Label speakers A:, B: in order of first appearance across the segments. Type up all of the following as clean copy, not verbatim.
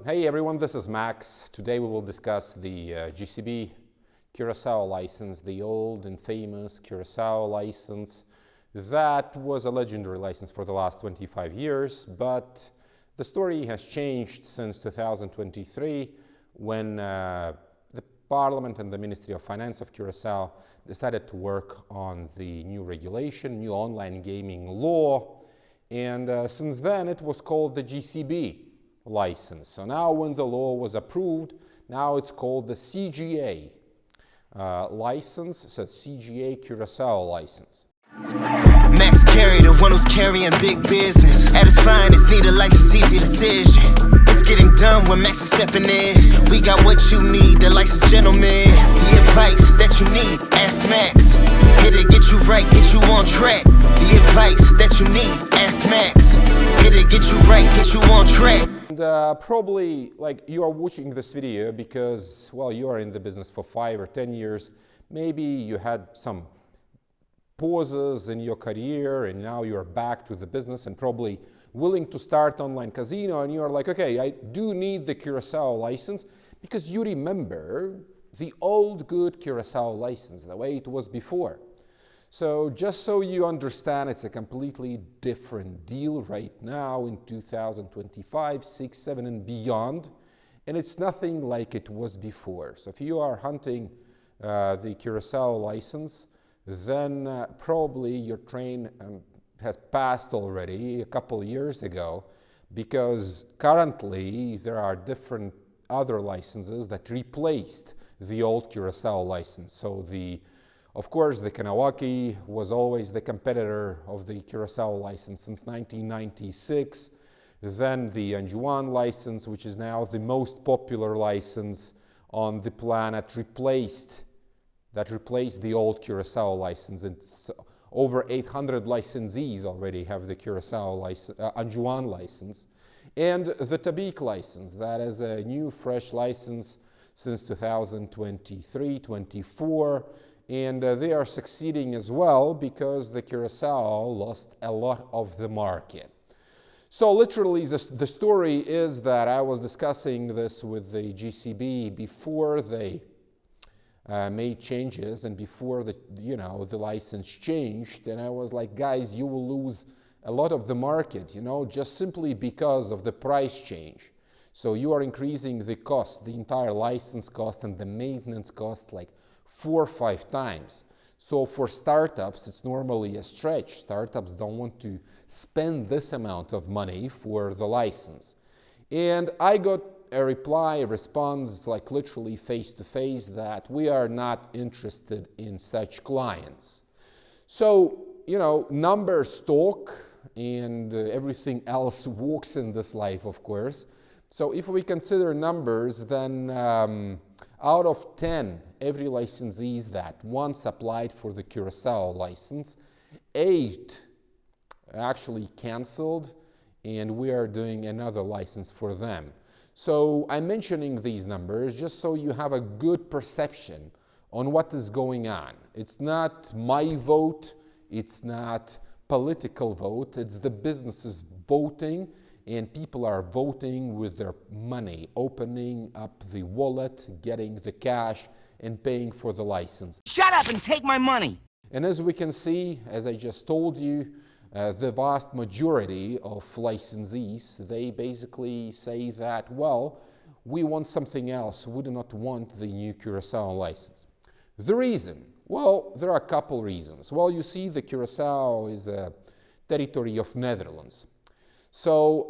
A: Hey everyone, this is Max. Today we will discuss the GCB Curaçao license, the old and famous Curaçao license. That was a legendary license for the last 25 years, but the story has changed since 2023 when the Parliament and the Ministry of Finance of Curaçao decided to work on the new regulation, new online gaming law, and since then it was called the GCB license. So now when the law was approved, now it's called the CGA license, so CGA Curaçao license.
B: Max carry, the one who's carrying big business. At its finest, need a license, easy decision. It's getting done when Max is stepping in. We got what you need, the licensed gentleman. The advice that you need, ask Max. Hit it, get you right, get you on track. The advice that you need, ask Max. Hit it, get you right, get you on track.
A: And probably like you are watching this video because, well, you are in the business for 5 or 10 years. Maybe you had some pauses in your career and now you're back to the business and probably willing to start online casino, and you're like, okay, I do need the Curaçao license because you remember the old good Curaçao license, the way it was before. So just so you understand, it's a completely different deal right now in 2025, 6, 7 and beyond, and it's nothing like it was before. So if you are hunting the Curaçao license, then probably your train has passed already a couple of years ago, because currently there are different other licenses that replaced the old Curaçao license. So of course, the Kahnawake was always the competitor of the Curaçao license since 1996. Then the Anjouan license, which is now the most popular license on the planet, replaced the old Curaçao license. It's over 800 licensees already have the Curaçao Anjouan license. And the Tobique license, that is a new fresh license since 2023-24. And they are succeeding as well because the Curaçao lost a lot of the market. So literally the story is that I was discussing this with the GCB before they made changes and before the license changed, and I was like, guys, you will lose a lot of the market, just simply because of the price change. So you are increasing the cost, the entire license cost and the maintenance cost like 4 or 5 times. So for startups, it's normally a stretch. Startups don't want to spend this amount of money for the license. And I got a response like literally face to face that we are not interested in such clients. So, numbers talk and everything else walks in this life, of course. So if we consider numbers, then out of 10, every licensees that once applied for the Curaçao license, 8 actually canceled, and we are doing another license for them. So I'm mentioning these numbers just so you have a good perception on what is going on. It's not my vote, it's not political vote, it's the businesses voting, and people are voting with their money, opening up the wallet, getting the cash, and paying for the license.
C: Shut up and take my money!
A: And as we can see, as I just told you, the vast majority of licensees, they basically say that, well, we want something else. We do not want the new Curaçao license. The reason? Well, there are a couple reasons. Well, you see, the Curaçao is a territory of Netherlands. So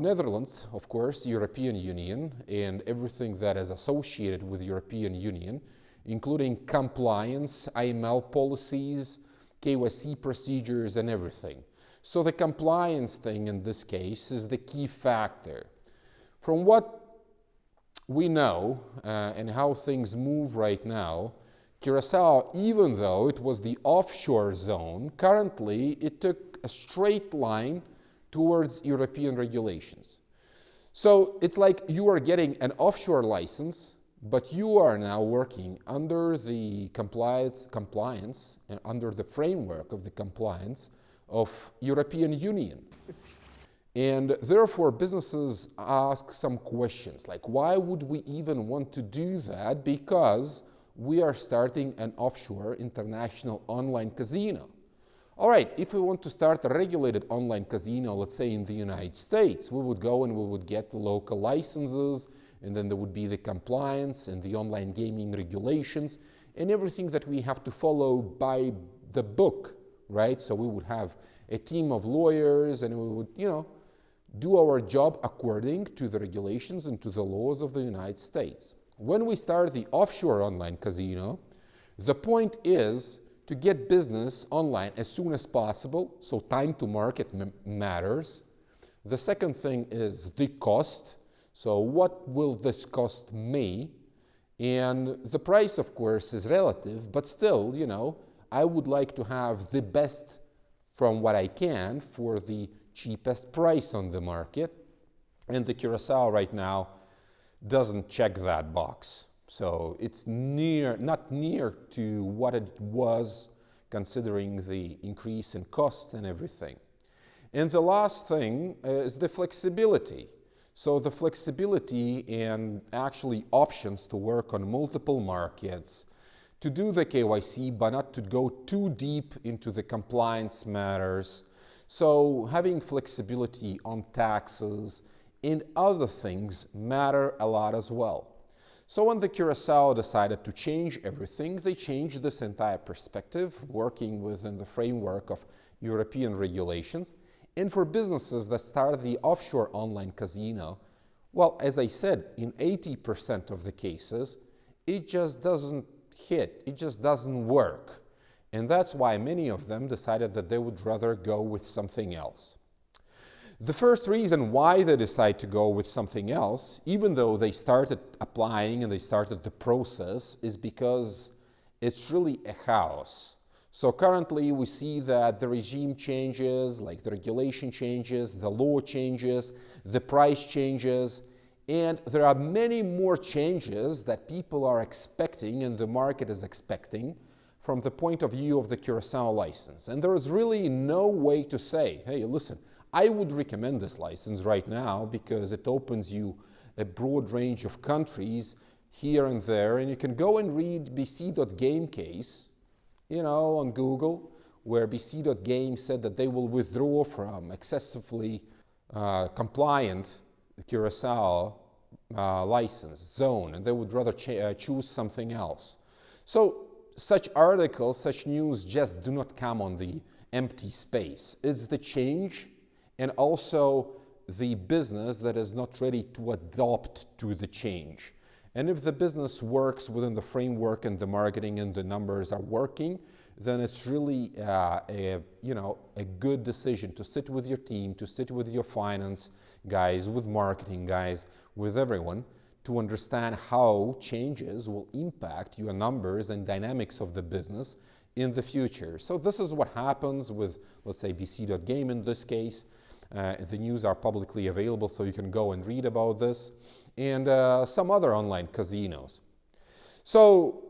A: Netherlands, of course, European Union, and everything that is associated with European Union, including compliance, AML policies, KYC procedures, and everything. So the compliance thing in this case is the key factor. From what we know and how things move right now, Curaçao, even though it was the offshore zone, currently it took a straight line towards European regulations. So it's like you are getting an offshore license, but you are now working under the compliance and under the framework of the compliance of European Union. And therefore, businesses ask some questions like, why would we even want to do that? Because we are starting an offshore international online casino. All right, if we want to start a regulated online casino, let's say in the United States, we would go and we would get the local licenses, and then there would be the compliance and the online gaming regulations and everything that we have to follow by the book, right? So we would have a team of lawyers and we would, do our job according to the regulations and to the laws of the United States. When we start the offshore online casino, the point is to get business online as soon as possible, so time to market matters. The second thing is the cost. So what will this cost me? And the price, of course, is relative, but still, I would like to have the best from what I can for the cheapest price on the market. And the Curaçao right now doesn't check that box. So it's not near to what it was, considering the increase in cost and everything. And the last thing is the flexibility. So the flexibility and actually options to work on multiple markets, to do the KYC, but not to go too deep into the compliance matters. So having flexibility on taxes and other things matter a lot as well. So when the Curaçao decided to change everything, they changed this entire perspective, working within the framework of European regulations. And for businesses that start the offshore online casino, well, as I said, in 80% of the cases, it just doesn't hit, it just doesn't work. And that's why many of them decided that they would rather go with something else. The first reason why they decide to go with something else, even though they started applying and they started the process, is because it's really a chaos. So currently we see that the regime changes, like the regulation changes, the law changes, the price changes, and there are many more changes that people are expecting and the market is expecting from the point of view of the Curaçao license. And there is really no way to say, hey, listen, I would recommend this license right now because it opens you a broad range of countries here and there, and you can go and read bc.game case, on Google, where bc.game said that they will withdraw from excessively compliant Curaçao license zone, and they would rather choose something else. So such articles, such news just do not come on the empty space. It's the change and also the business that is not ready to adopt to the change. And if the business works within the framework and the marketing and the numbers are working, then it's really a good decision to sit with your team, to sit with your finance guys, with marketing guys, with everyone, to understand how changes will impact your numbers and dynamics of the business in the future. So this is what happens with, let's say, bc.game in this case. The news are publicly available, so you can go and read about this, and some other online casinos. So,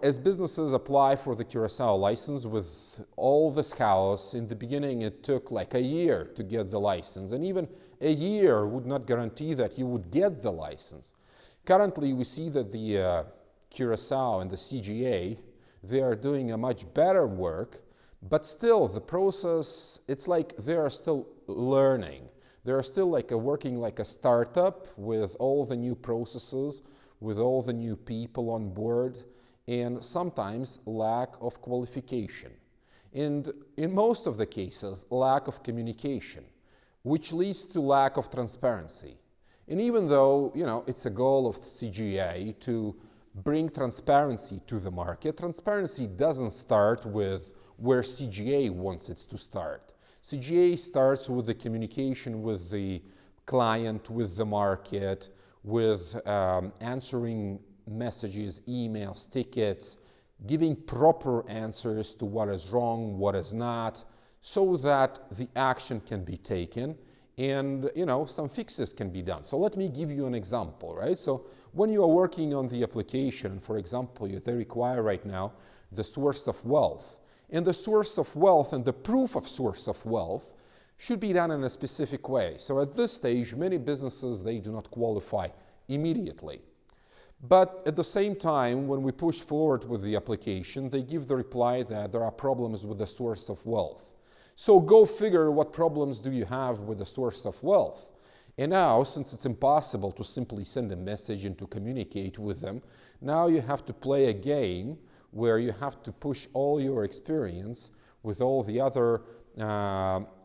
A: as businesses apply for the Curaçao license with all this chaos, in the beginning it took like a year to get the license, and even a year would not guarantee that you would get the license. Currently, we see that the Curaçao and the CGA, they are doing a much better work, but still the process, it's like they are still learning. They're still working like a startup with all the new processes, with all the new people on board, and sometimes lack of qualification. And in most of the cases, lack of communication, which leads to lack of transparency. And even though, it's a goal of CGA to bring transparency to the market, transparency doesn't start with where CGA wants it to start. CGA starts with the communication with the client, with the market, with answering messages, emails, tickets, giving proper answers to what is wrong, what is not, so that the action can be taken and some fixes can be done. So let me give you an example, right? So when you are working on the application, for example, they require right now the source of wealth. And the source of wealth and the proof of source of wealth should be done in a specific way. So at this stage, many businesses, they do not qualify immediately. But at the same time, when we push forward with the application, they give the reply that there are problems with the source of wealth. So go figure what problems do you have with the source of wealth. And now, since it's impossible to simply send a message and to communicate with them, now you have to play a game where you have to push all your experience with all the other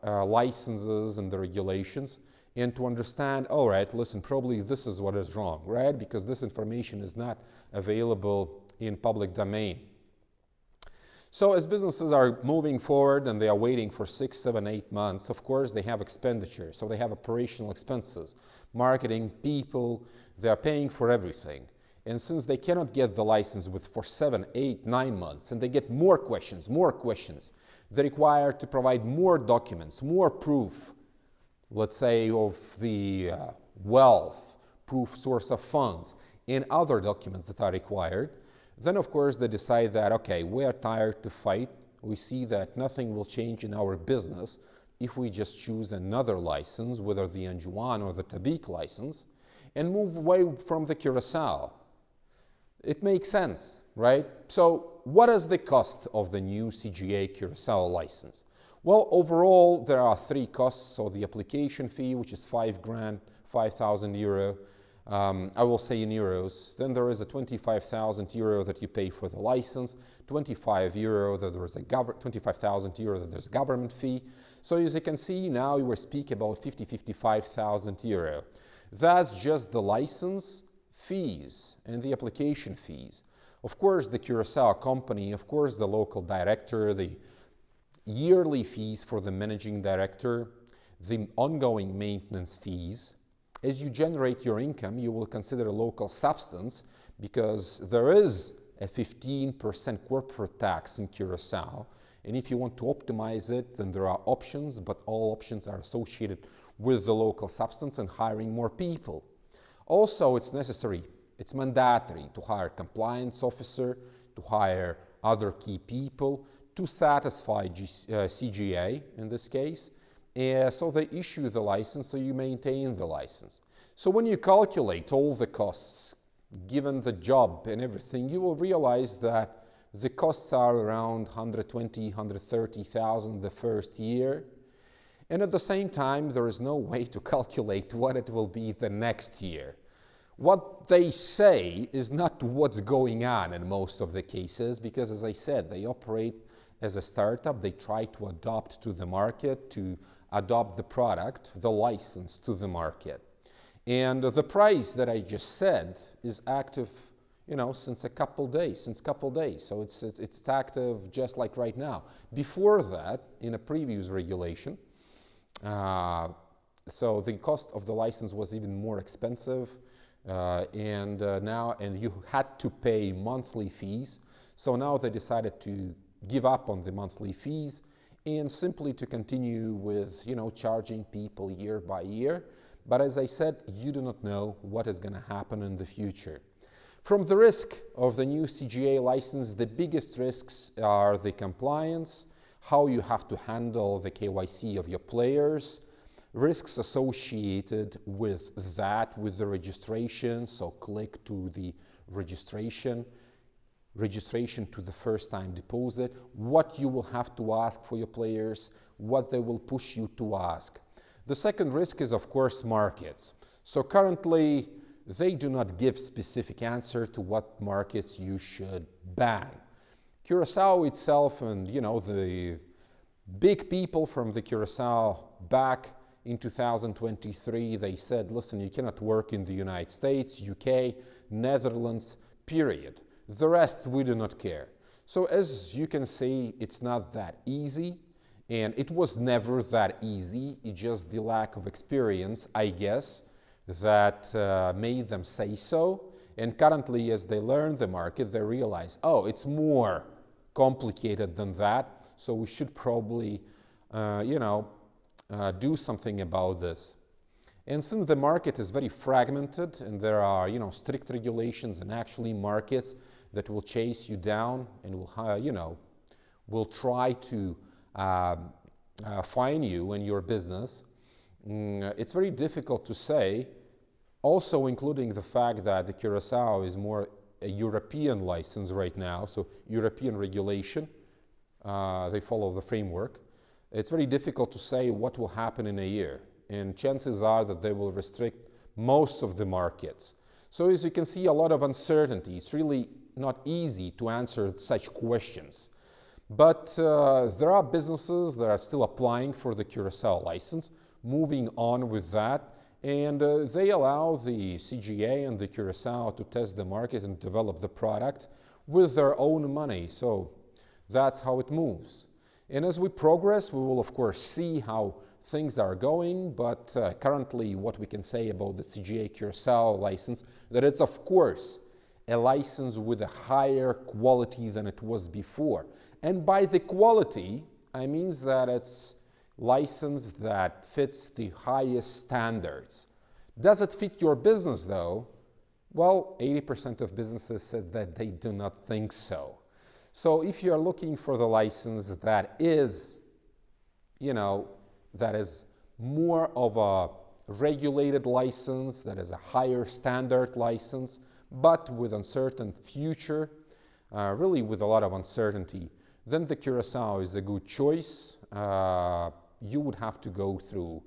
A: licenses and the regulations, and to understand, all right, listen, probably this is what is wrong, right? Because this information is not available in public domain. So as businesses are moving forward and they are waiting for 6, 7, 8 months, of course, they have expenditures. So they have operational expenses, marketing, people, they're paying for everything. And since they cannot get the license for 7, 8, 9 months, and they get more questions, they require to provide more documents, more proof, let's say, of the wealth, proof source of funds, and other documents that are required. Then, of course, they decide that, okay, we are tired to fight. We see that nothing will change in our business if we just choose another license, whether the Anjouan or the Tobique license, and move away from the Curaçao. It makes sense, right? So what is the cost of the new CGA Curaçao license? Well, overall, there are 3 costs. So the application fee, which is 5,000 euro, I will say in euros. Then there is a 25,000 euro that you pay for the license, 25 euro that there is 25,000 euro that there's a government fee. So as you can see, now we speak about 55,000 euro. That's just the license fees and the application fees. Of course, the Curaçao company, of course, the local director, the yearly fees for the managing director, the ongoing maintenance fees. As you generate your income, you will consider a local substance because there is a 15% corporate tax in Curaçao. And if you want to optimize it, then there are options, but all options are associated with the local substance and hiring more people. Also, it's necessary, it's mandatory to hire a compliance officer, to hire other key people, to satisfy CGA in this case. So they issue the license, so you maintain the license. So when you calculate all the costs, given the job and everything, you will realize that the costs are around 120, 130,000 the first year. And at the same time, there is no way to calculate what it will be the next year. What they say is not what's going on in most of the cases, because as I said, they operate as a startup. They try to adapt to the market, to adopt the product, the license to the market. And the price that I just said is active, since a couple days. So it's active just like right now. Before that, in a previous regulation, so the cost of the license was even more expensive, and you had to pay monthly fees. So now they decided to give up on the monthly fees and simply to continue with, charging people year by year. But as I said, you do not know what is going to happen in the future. From the risk of the new CGA license, the biggest risks are the compliance, how you have to handle the KYC of your players, risks associated with that, with the registration, so click to the registration to the first time deposit, what you will have to ask for your players, what they will push you to ask. The second risk is, of course, markets. So currently, they do not give specific answer to what markets you should ban. Curaçao itself and, the big people from the Curaçao back in 2023, they said, listen, you cannot work in the United States, UK, Netherlands, period. The rest, we do not care. So as you can see, it's not that easy, and it was never that easy. It's just the lack of experience, I guess, that made them say so. And currently, as they learn the market, they realize, oh, it's more complicated than that, so we should probably, do something about this. And since the market is very fragmented and there are, strict regulations and actually markets that will chase you down and will try to fine you and your business, it's very difficult to say, also including the fact that the Curaçao is more a European license right now, so European regulation, they follow the framework. It's very difficult to say what will happen in a year, and chances are that they will restrict most of the markets. So as you can see, a lot of uncertainty. It's really not easy to answer such questions. But there are businesses that are still applying for the Curaçao license, moving on with that, and they allow the CGA and the Curaçao to test the market and develop the product with their own money. So that's how it moves. And as we progress, we will of course see how things are going, but currently what we can say about the CGA Curaçao license, that it's of course a license with a higher quality than it was before. And by the quality, I mean that it's license that fits the highest standards. Does it fit your business though? Well, 80% of businesses said that they do not think so. So if you're looking for the license that is, that is more of a regulated license, that is a higher standard license, but with uncertain future, really with a lot of uncertainty, then the Curaçao is a good choice. You would have to go through,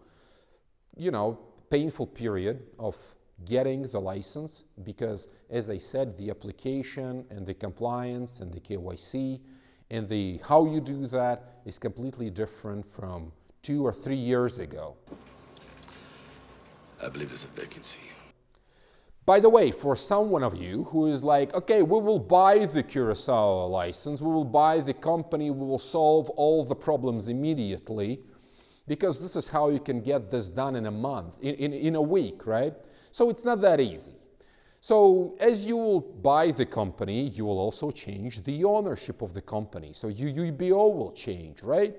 A: painful period of getting the license because, as I said, the application and the compliance and the KYC and the how you do that is completely different from 2 or 3 years ago.
C: I believe there's a vacancy.
A: By the way, for someone of you who is like, okay, we will buy the Curaçao license, we will buy the company, we will solve all the problems immediately, because this is how you can get this done in a month, in a week, right? So it's not that easy. So as you will buy the company, you will also change the ownership of the company. So UBO will change, right?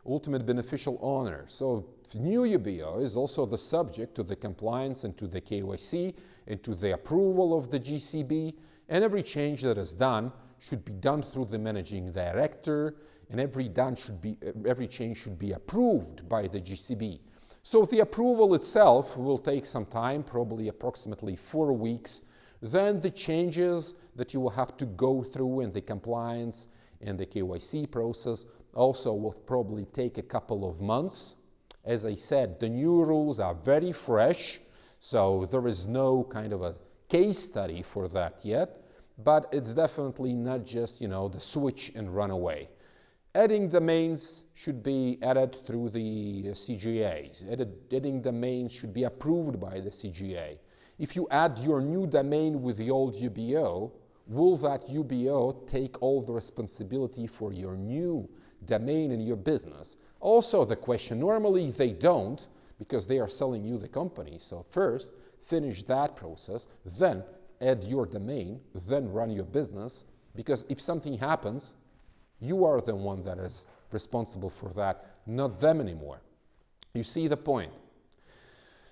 A: Ultimate beneficial owner. So new UBO is also the subject to the compliance and to the KYC and to the approval of the GCB, and every change that is done should be done through the managing director, and every change should be approved by the GCB. So the approval itself will take some time, probably approximately 4 weeks. Then the changes that you will have to go through in the compliance and the KYC process also will probably take a couple of months. As I said, the new rules are very fresh, so there is no kind of a case study for that yet, but it's definitely not just, the switch and run away. Adding domains should be added through the CGAs. Adding domains should be approved by the CGA. If you add your new domain with the old UBO, will that UBO take all the responsibility for your new domain in your business? Also the question, normally they don't, because they are selling you the company. So first, finish that process, then add your domain, then run your business, because if something happens, you are the one that is responsible for that, not them anymore. You see the point?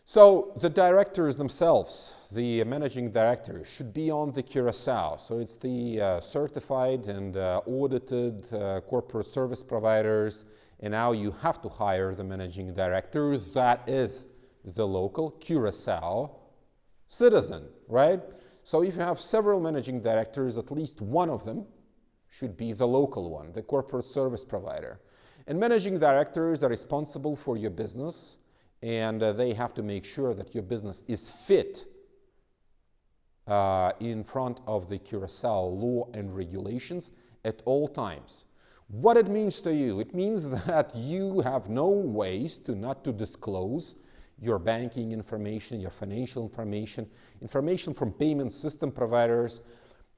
A: So the directors themselves, the managing directors, should be on the Curaçao. So it's the certified and audited corporate service providers, and now you have to hire the managing director that is the local Curaçao citizen, right? So if you have several managing directors, at least one of them should be the local one, the corporate service provider. And managing directors are responsible for your business, and they have to make sure that your business is fit in front of the Curaçao law and regulations at all times. What it means to you? It means that you have no ways not to disclose your banking information, your financial information, information from payment system providers.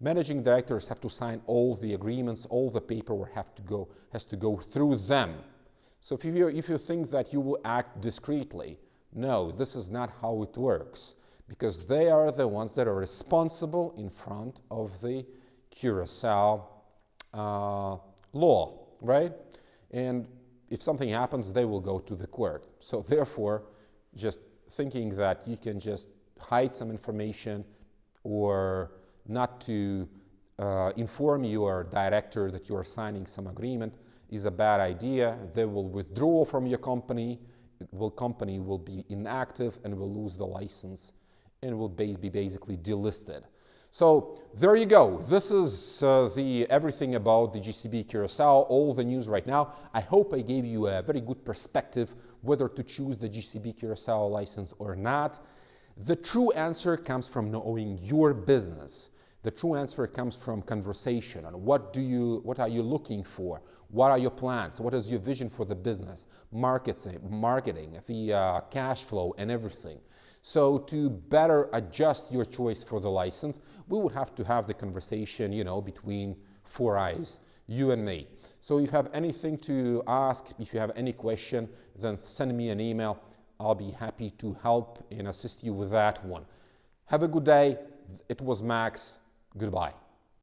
A: Managing directors have to sign all the agreements, all the paperwork has to go through them. So if you think that you will act discreetly, no, this is not how it works, because they are the ones that are responsible in front of the Curaçao law, right? And if something happens, they will go to the court. So therefore, just thinking that you can just hide some information or not to inform your director that you are signing some agreement is a bad idea. They will withdraw from your company. Company will be inactive and will lose the license and will be basically delisted. So there you go. This is everything about the GCB Curaçao, all the news right now. I hope I gave you a very good perspective whether to choose the GCB Curaçao license or not. The true answer comes from knowing your business. The true answer comes from conversation on what are you looking for? What are your plans? What is your vision for the business? Marketing, the cash flow and everything. So to better adjust your choice for the license, we would have to have the conversation, between four eyes, you and me. So if you have anything to ask, if you have any question, then send me an email. I'll be happy to help and assist you with that one. Have a good day. It was Max. Goodbye.